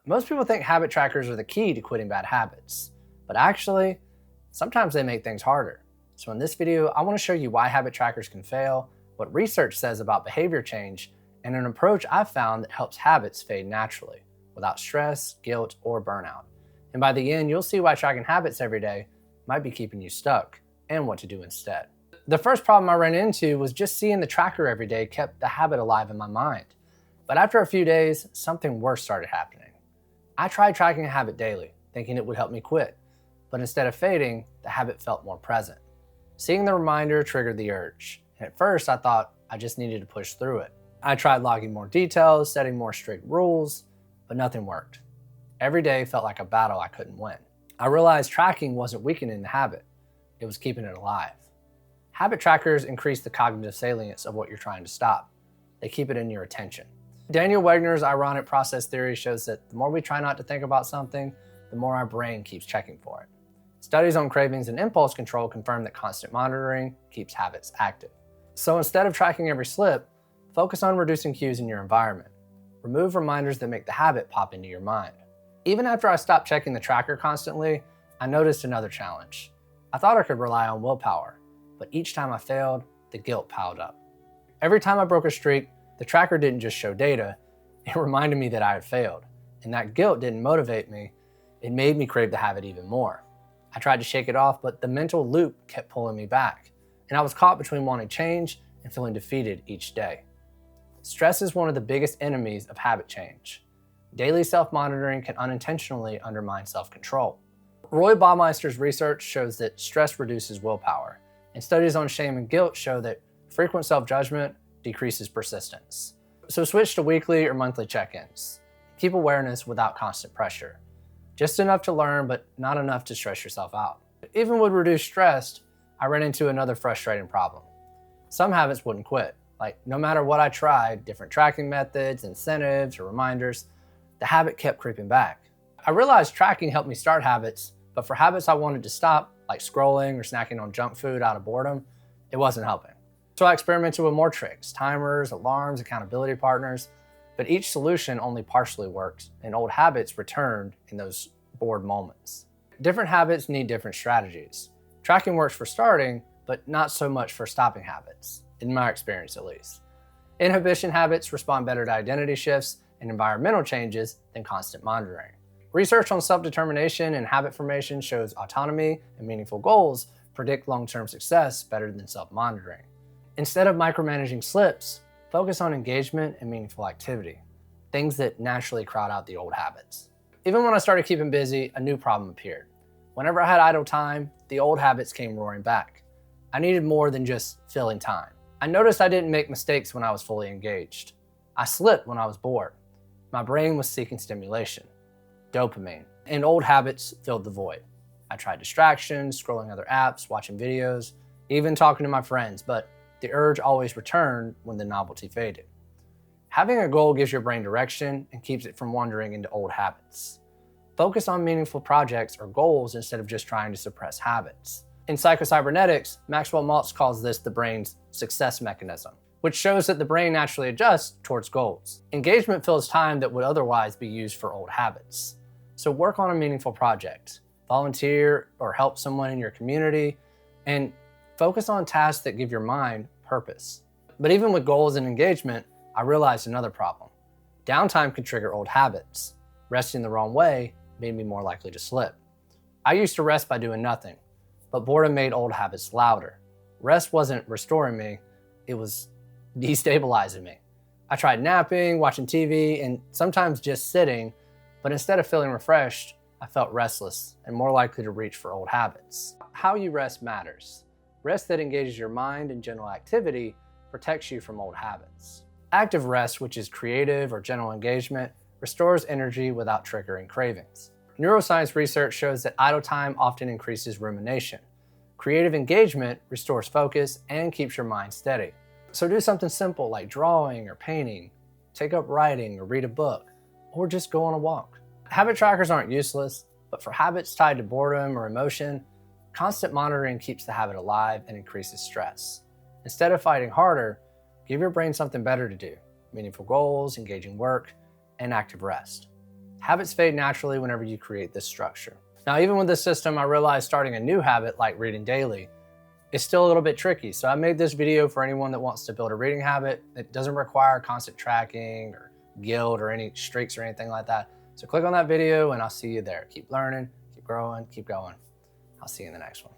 Most people think habit trackers are the key to quitting bad habits, but actually, sometimes they make things harder. So in this video, I want to show you why habit trackers can fail, what research says about behavior change, and an approach I've found that helps habits fade naturally, without stress, guilt, or burnout. And by the end, you'll see why tracking habits every day might be keeping you stuck, and what to do instead. The first problem I ran into was just seeing the tracker every day kept the habit alive in my mind. But after a few days, something worse started happening. I tried tracking a habit daily, thinking it would help me quit. But instead of fading, the habit felt more present. Seeing the reminder triggered the urge. And at first, I thought I just needed to push through it. I tried logging more details, setting more strict rules, but nothing worked. Every day felt like a battle I couldn't win. I realized tracking wasn't weakening the habit. It was keeping it alive. Habit trackers increase the cognitive salience of what you're trying to stop. They keep it in your attention. Daniel Wegner's ironic process theory shows that the more we try not to think about something, the more our brain keeps checking for it. Studies on cravings and impulse control confirm that constant monitoring keeps habits active. So instead of tracking every slip, focus on reducing cues in your environment. Remove reminders that make the habit pop into your mind. Even after I stopped checking the tracker constantly, I noticed another challenge. I thought I could rely on willpower, but each time I failed, the guilt piled up. Every time I broke a streak, the tracker didn't just show data, it reminded me that I had failed. And that guilt didn't motivate me, it made me crave the habit even more. I tried to shake it off, but the mental loop kept pulling me back. And I was caught between wanting change and feeling defeated each day. Stress is one of the biggest enemies of habit change. Daily self-monitoring can unintentionally undermine self-control. Roy Baumeister's research shows that stress reduces willpower, and studies on shame and guilt show that frequent self-judgment decreases persistence. So switch to weekly or monthly check-ins. Keep awareness without constant pressure. Just enough to learn, but not enough to stress yourself out. Even with reduced stress, I ran into another frustrating problem. Some habits wouldn't quit. Like, no matter what I tried, different tracking methods, incentives, or reminders, the habit kept creeping back. I realized tracking helped me start habits, but for habits I wanted to stop, like scrolling or snacking on junk food out of boredom, it wasn't helping. So I experimented with more tricks, timers, alarms, accountability partners, but each solution only partially worked, and old habits returned in those bored moments. Different habits need different strategies. Tracking works for starting, but not so much for stopping habits, in my experience at least. Inhibition habits respond better to identity shifts and environmental changes than constant monitoring. Research on self-determination and habit formation shows autonomy and meaningful goals predict long-term success better than self-monitoring. Instead of micromanaging slips, focus on engagement and meaningful activity, things that naturally crowd out the old habits. Even when I started keeping busy, a new problem appeared. Whenever I had idle time, the old habits came roaring back. I needed more than just filling time. I noticed I didn't make mistakes when I was fully engaged. I slipped when I was bored. My brain was seeking stimulation, dopamine, and old habits filled the void. I tried distractions, scrolling other apps, watching videos, even talking to my friends, but the urge always returned when the novelty faded. Having a goal gives your brain direction and keeps it from wandering into old habits. Focus on meaningful projects or goals instead of just trying to suppress habits. In psychocybernetics, Maxwell Maltz calls this the brain's success mechanism, which shows that the brain naturally adjusts towards goals. Engagement fills time that would otherwise be used for old habits. So work on a meaningful project, volunteer or help someone in your community, and focus on tasks that give your mind purpose. But even with goals and engagement, I realized another problem. Downtime can trigger old habits. Resting the wrong way made me more likely to slip. I used to rest by doing nothing, but boredom made old habits louder. Rest wasn't restoring me, it was destabilizing me. I tried napping, watching TV, and sometimes just sitting, but instead of feeling refreshed, I felt restless and more likely to reach for old habits. How you rest matters. Rest that engages your mind in general activity protects you from old habits. Active rest, which is creative or general engagement, restores energy without triggering cravings. Neuroscience research shows that idle time often increases rumination. Creative engagement restores focus and keeps your mind steady. So do something simple like drawing or painting, take up writing or read a book, or just go on a walk. Habit trackers aren't useless, but for habits tied to boredom or emotion, constant monitoring keeps the habit alive and increases stress. Instead of fighting harder, give your brain something better to do: meaningful goals, engaging work, and active rest. Habits fade naturally whenever you create this structure. Now, even with this system, I realized starting a new habit like reading daily is still a little bit tricky. So I made this video for anyone that wants to build a reading habit that doesn't require constant tracking or guilt or any streaks or anything like that. So click on that video and I'll see you there. Keep learning, keep growing, keep going. I'll see you in the next one.